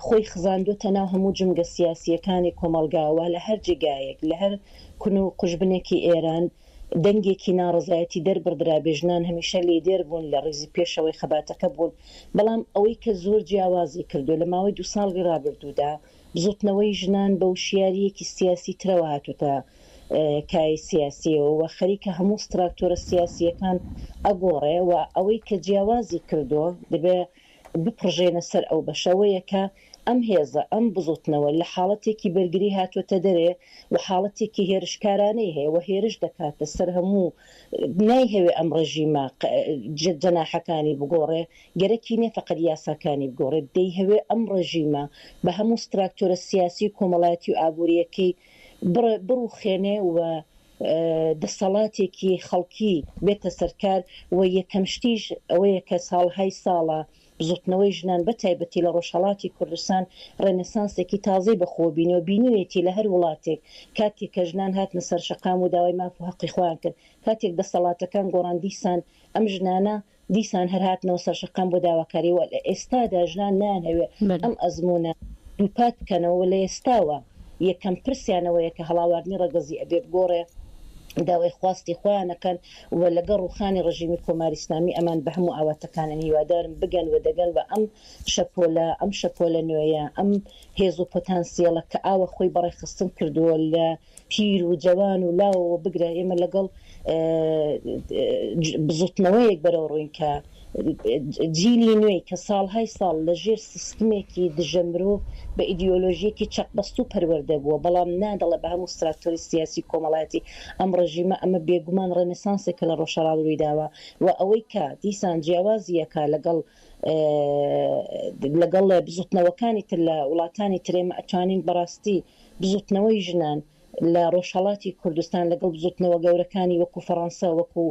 خۆی خزاندوتە ناو هەموو جمگە سیاسیەکانی کۆمەڵگاوە لە هەر جێگایەک لە هەر کون و قوشبنێکی ئێران دەنگێکی ناڕزایەتی دەربڕدرا بێژنان هەمیشە لێدێر بوون لە ڕێزی پێشەوەی خەباتەکە بوون بەڵام ئەوەی کە زۆر جیاوازی کردو لە ماوەی 2 ساڵی ڕابردوودا بزوتنەوەی ژنان بە وشیاریەکی سیاسی ترەوە هاتوتە کای سیاسیەوە و خەریکە هەموو ستراکتۆرە سیاسیەکان ئەگۆڕێ و ئەوەی کە جیاوازی کردو دەبێ بپڕژێنە سەر ئەو بەشەوەیە کە ئەم هێزە ئەم بزوتنەوە لە حاڵەتێکی بەرگری هاتوۆتە دەرێ و حاڵەتێکی هێرشکارانەی هەیە و هێرش دەکاتە سەر هەموو نایهەوێ ئەم ڕژیمە جەناحەکانی بگۆڕێ گەرەکی نێ فەقەت یاساکانی بگۆڕێت دەیهەوێ ئەم ڕژیمە بە هەموو ستراکتۆرە سیاسی کۆمەڵایەتی و ئابوووریەکەی بڕوخێنێ و دەسەڵاتێکی خەڵکی بێتە سەرکار و یەکەم شتیش ئەوەیە کە ساڵهای ساڵە بزوتنەوەی ژنان بە تایبەتی لە ڕۆژهەڵاتی کوردستان ڕێنەسانسێکی تازەی بەخۆبینی و بینوێتی لە هەر وڵاتێک کاتێک کە ژنان هاتنە سەر شەقام و داوای ماف و حەقی خۆیان کرد کاتێک دەسەڵاتەکان گۆڕان دیسان ئەم ژنانە دیسان هەر هاتنەوە سەر شەقام بۆ داواکاری و لە ئێستادا ژنان نانهەوێ ئەم ئەزمونە دووپات بکەنەوە لە ئێستاوە یەکەم پرسیانەوەیە کە هەڵاواردنی ڕەگەزی ئەبێت گۆڕێ داوای خواستی خۆیانەکەن و لەگەڵ ڕوخانی ڕژیمی کۆماری ئیسلامی ئەمان بە هەموو ئاواتەکانن هیوادارم بگەن و دەگەن و ئەم شەپۆلە نوێیە ئەم هێز و پۆتانسیێڵە کە ئاوە خۆی بەڕێخستن کردووە لە پیر و جوان و لاوەوە بگرە ئێمە لەگەڵ بزوتنەوەیەک بەرەو ڕووین کە جیلی نوێی کە ساڵهای ساڵ لە ژێر سیستمێکی دژە مرۆڤ بە ئیدئۆلۆژیەکی چەقبەست و پەروەردە بووە بەڵام نادەڵێ بە هەموو ستراکتۆری سیاسی کۆمەڵایەتی ئەم ڕژیمە ئەمە بێگومان ڕێنەسانسێکە لە ڕۆژهەڵات ڕوویداوە و ئەوەی کە دیسان جیاوازیەکە لەگەڵ بزوتنەوەکانی تر لە وڵاتانی ترێمە ئەتوانین بەڕاستی بزوتنەوەی ژنان لە ڕۆژهەڵاتی کوردستان لەگەڵ بزوتنەوە گەورەکانی وەکو فەڕەنسا وەکو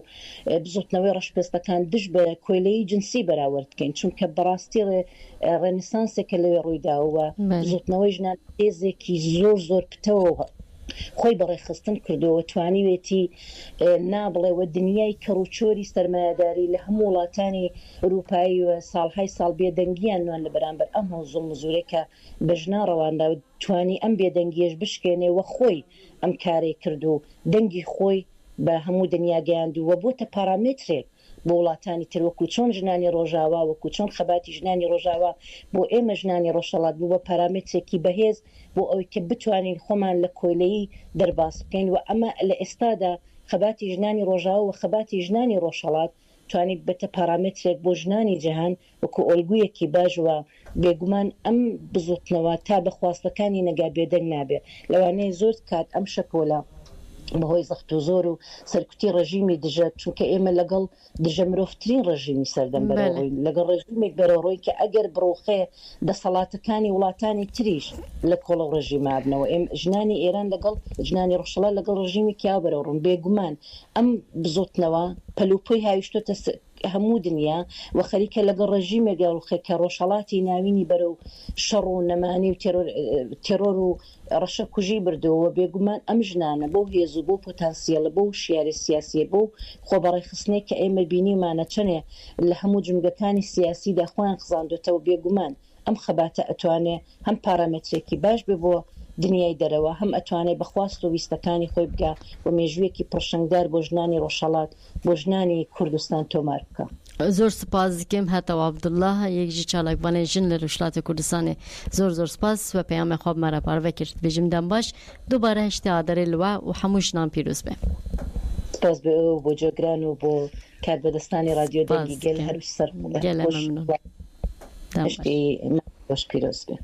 بزوتنەوەی ڕەشپێستەکان دش بە کۆیلەی جنسی بەراورد بکەین چونکە بەڕاستی ڕێنەسانسێکە لەوێ ڕوویداوە بزوتنەوەی ژنان هێزێکی زۆر پتەوە خۆی بەڕێخستن کردەوە توانیوێتی نابڵێوە دنیای کەڕوچۆری سەرمایهداری لە هەموو وڵاتانی ئەوروپایی و ساڵهای ساڵ بێدەنگیان نوان لە بەرامبەر ئەم هەوزە مزورێکە بە ژنا ڕەواندا توانی ئەم بێدەنگیەش بشکێنێ وە خۆی ئەم کارێ کرد و دەنگی خۆی بە هەموو دنیا گەیاندووە بۆتە پارامێترێک بۆ وڵاتانی تر وەکو چۆن ژنانی ڕۆژاوا وەکو چۆن خەباتی ژنانی ڕۆژاوا بۆ ئێمە ژنانی ڕۆژهەڵات بوو بە پارامترێکی بەهێز بۆ ئەوەی کە بتوانین خۆمان لە کۆیلەیی دەرباس بکەین و ئەمە لە ئێستادا خەباتی ژنانی ڕۆژاوا و خەباتی ژنانی ڕۆژهەڵات توانیت بێتە پارامترێک بۆ ژنانی جیهان وەکو ئۆلگویەکی باشوە بێگومان ئەم بزوتنەوە تا بەخواستەکانی نەگا بێدەنگ نابێت لەوانەیە زۆر کات ئەم شەپۆلە بەهۆی زەخت و زۆر و سەرکوتی ڕژیمی دژە چونکە ئێمە لەگەڵ دژە مرۆڤترین ڕژیمی سەردەم بەرەوەی لەگەڵ ڕژیمێک بەرەوڕۆی کە ئەگەر بڕۆخێ دەسەڵاتەکانی وڵاتانی تریش لە کۆڵە ڕژیمابنەوە ئێم ژنانی ئێران لەگەڵ ژنانی ڕۆژهەڵات لەگەڵ ڕژیمی کیا بەرەوڕون بێگومان ئەم بزوتنەوە پەلوپۆی هاویشتۆتە هەموو دنیا و خەریکە لەگەڵ ڕژیمێک گەڵخێ کە ڕۆژهەڵاتی ناوینی بەرەو شەڕ و نەمانی و تێرۆر و ڕەشە کوژی بردەوە بێگومان ئەم ژنانە بۆ هێز و بۆ پۆتانسیەڵە بۆ شیاری سیاسیە بۆ خۆبەڕی خستنەی کە ئێمە بینیمانە چنێ لە هەموو جمگەکانی سیاسیدا خۆیان خزاندوێتەوە بێگومان ئەم خەباتە ئەتوانێ هەم پارامترێکی باش بێ بۆ دنیای دەرەوە هەم ئەتوانێت بەخواست و ویستەکانی خۆی بگا و مێژوویەکی پڕشنگدار بۆ ژنانی ڕۆژهەڵات بۆ ژنانی کوردستان تۆمار بکە. زۆر سپاس دکەم هەتەوە عەبدوڵڵا یەکجی چالاکبانەی ژن لە وڵاتی کوردستانê زۆر سپاس و پەیامê xwe me re parve kir dibêjim dem baş دووبارە هەشتی ئادەرێ لەوە و هەموو ژنان پیرۆز بێ. سپاس بێ بۆ جۆگران و بۆ کاربەدەستانی رادیۆ دەنگی گەل هەروی سەر هەشتی باش پیرۆز بێ.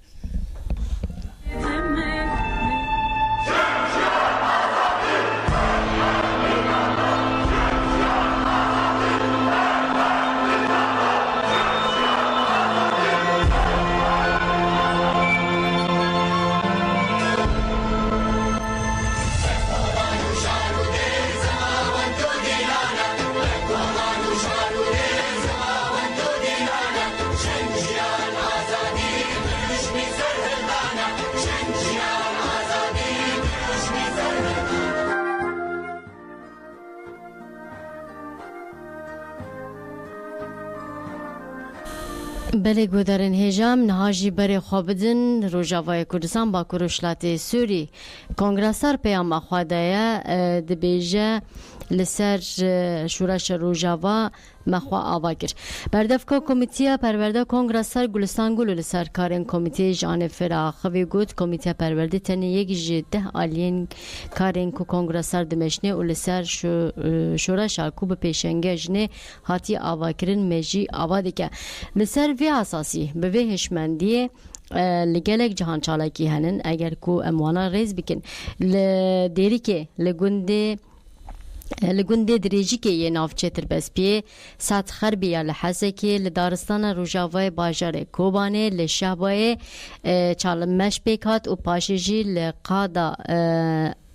بله گودارن هجام نهاجی بری خوابدن روجاوای کردستان با کروشلات سوری کنگرسار پیام خدایا دبیجه لسر شورش روجاوا مخوا آواگر بردفکا کمیته پرورده کنگرسار گلستان گلو لسر کارن کمیته جان فراخ وی گود کمیته پرورده تنه یک جده آلین کارن کو کنگرسار دمشنه و لسر شورش کوب پیشنگه جنه هاتی آواگرن مجی آواده که لسر وی اساسی به وی هشمندیه لگلک جهان چالاکی هنن اگر کو اموانا ریز بکن دیری که لگونده دریجی که یه نافچه تر بسپیه سات خربی یا لحظه که لدارستان روژاوای باجاره کوبانه لشهبای چالمش بیکات و پاشجی لقادا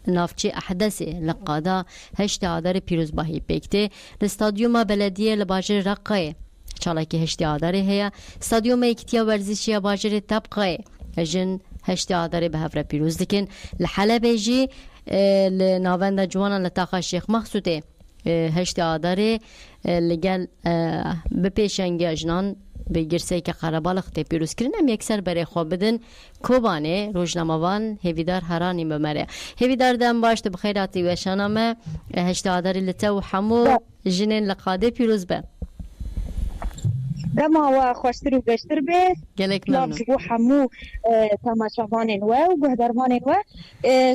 نافچه احدثه لقادا هشت آدار پیروزباهی بکته لستادیوم بلدیه لباجر رقه چالاکی هشت آداره هیا استادیوم اکتیا ورزشی باجر طبقه جن هشت آداره به هفره پیروز دکن لحلبه جی لناوند جوانا لتاقا شیخ مخصوده هشت آداره لگل بپیشنگی اجنان به گرسه که قربالخ تی پیروز کرن هم یکسر برای خواب بدن کوبانه روزنامه‌وان هیویدار هرانی بمره هیویدار دم باشت بخیراتی و شانامه هشت آداره لتو حمو جنین لقاده پیروز به دما و خوشتر و گشتر به لام شو حمو تماشاوانن و گهدروانن و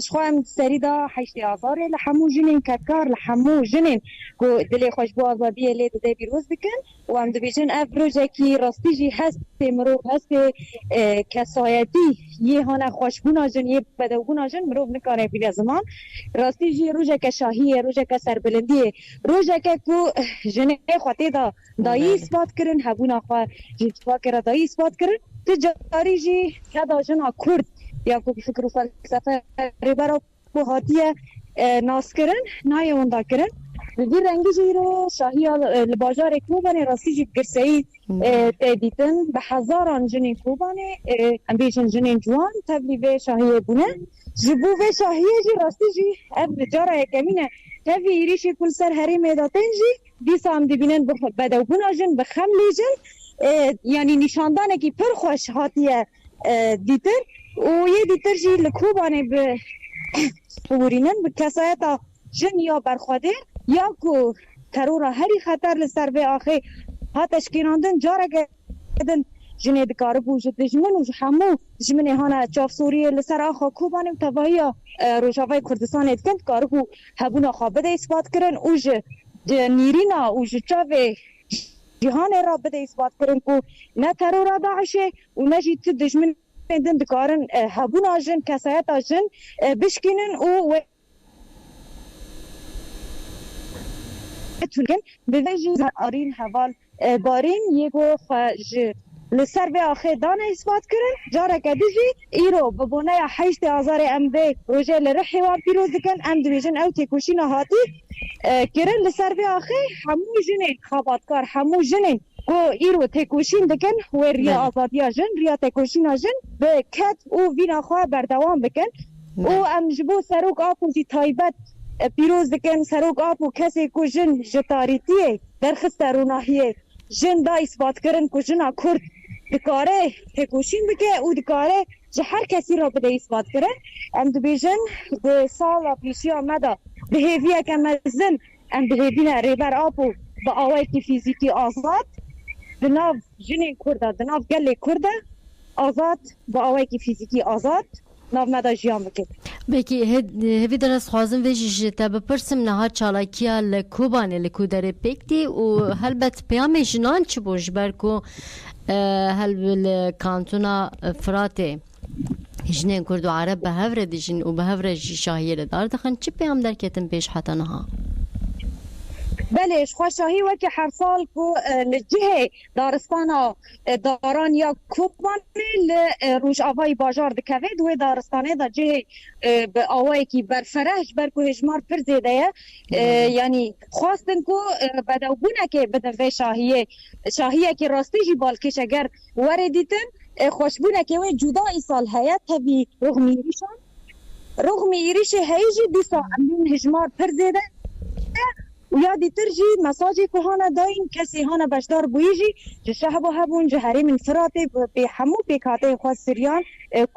شخوام سریدا حشتی آزاره لحمو جنین کار لحمو جنین کو دلی خوش بو آزادی لی ده بیروز بکن و هم دبیجن افروجه کی راستیجی هست مرو هست کسایتی یه هانا خوشبونا جن یه بدوگونا جن مرو نکاره بیل زمان راستیجی روجه که شاهیه روجه که سربلندیه روجه که کو جنین خواته دا دایی اثبات کرن هبونا خواه جیتوا کرا دایی اثبات کرن تجاری جی که دا جنا کرد یا کو فکر و فلسفه ریبرا کو هاتیه ناس کرن نایه وندا کرن دی رنگی جیره شاهی لباجار کوبانه راستی جی گرسایی تدیتن به هزاران جنین کوبانه امبیشن جنین جوان تبلیغ شاهی بونه جبو و شاهی جی راستی جی اب جاره کمینه تبی ایریشی کل سر هری میداتن جی دیسا هم دبینن بدوگونا جن بخملی جن یعنی نشاندانه کی پر خوش هاتیه دیتر و یه دیتر جی لکوبانه به بورینن به کسایتا جن یا برخواده یا کو ترورا هری خطر لسر به آخه ها تشکیلاندن جاره کردن جنه دکاره بوجود دجمن و همو جمنه هانا چاف سوریه لسر آخا کوبانم تواهی روژاوای کردستان ادکند کاره بو هبونا خوابده اثبات کرن اوج نیرینا اوج چاوه جهان را بده اثبات کرن که نه ترورا داعشه و نه جید دجمن دن دکارن هبونا جن کسایت جن بشکنن و تولگن بویجی آرین حوال بارین یکو خواج لسر به آخه دانه اثبات کرن جاره کدیجی ایرو ببونه 8000 امده روژه لرحی وان پیروز دکن ام دویجن او تکوشی نهاتی کرن لسر به آخه همو جنین خواباتکار همو جنین کو ایرو تکوشین دکن و ریا آزادیا جن ریا تکوشینا جن به کت او وینا خواه بردوام بکن او ام جبو سروک آپوزی تایبت پیروز دکن سروک آپو کسی کو جن جتاریتیه درخست روناهیه جن دا اثبات کرن کو جنا کرد دکاره تکوشین بکه او دکاره هر کسی را بده اثبات کرن ام دبیجن ده سالا پیشی آمده به هیویه که مزن ام به هیویه ریبر آپو با آوائی کی فیزیکی آزاد دناف جنین کرده دناف گلی کرده آزاد با آوائی کی فیزیکی آزاد ناف مدا جیان بکن بکی هفی درست خوازم ویجی تا بپرسم نها چالاکیا لکوبانه لکودره پکتی و هلبت پیام جنان چی بوش برکو هل بالکانتونا فراته جنین کرد و عرب به هفره دیجن و به هفره شاهیه لدار دخن چی پیام در کتن پیش حتی نها؟ بله خوشاهی وکی هر سال کو لجهه دارستانا داران یا کوبان روش آوای باجار دکوید و دارستانه دا جهه به آوای کی برفرش برکو هجمار پر زیده یعنی خواستن کو بدوگونه که بدن شاهیه که راستی جی بالکش اگر وردیتن خوشبونه که وی جدا ای سال هیت تبی رغمی ایریش هیجی دیسا امین هجمار پر زیده و یادی ترجی مساجی که هانا داین کسی هانا بشدار بویجی جه شهبو هبون جه هریم انفراتی به همو پیکاته خواست سریان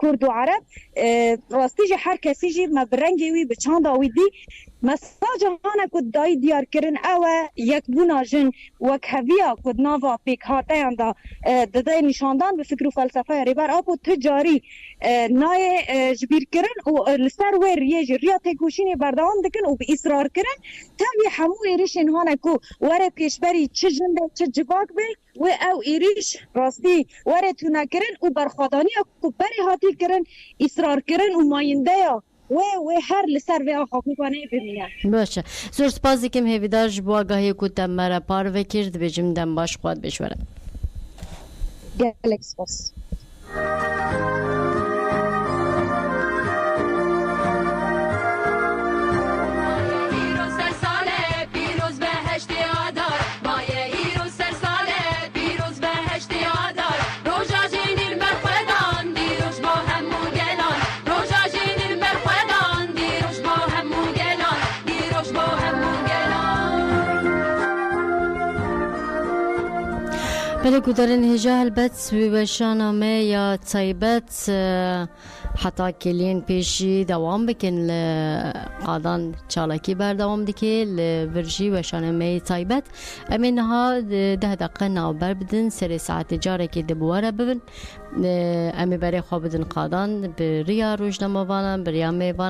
کرد و عرب راستی جه هر کسی جی مبرنگی وی به چند آوی دی مساج هانا کد دای دیار کرن او یک بونا جن وک هویا کد ناوا پیکاته اندا دای نشاندان به فکر و فلسفه ریبر آبو تجاری نای جبیر کرن و لسر وی ریج ریا تکوشینی بردوام دکن و به اصرار کرن تاوی همو ایریشن هانا کو وره پیشبری چه جنده چه جواک بی و او ایریش راستی وره تونا کرن و برخوادانی کو بری هاتی کرن اصرار کرن و ماینده یا و هر لسر و آخا کوبانه ببینن باشه زور سپاسی کم هیویدار با آگاهی کو تم مرا پار وکرد بجم دم باش خواد بشوره گلک سپاس بله کودرن هجا هلبت ویوشانا ما یا تایبت حتی کلین پیشی دوام بکن قادان چالاکی بردوام دکه لورجی وشانا ما تایبت امین ها 10 دقیقه نوبر بدن سر ساعت جاره که دبواره ببن امی برای خواب بدن قادان به ریا روشنامه وانن بریا میوان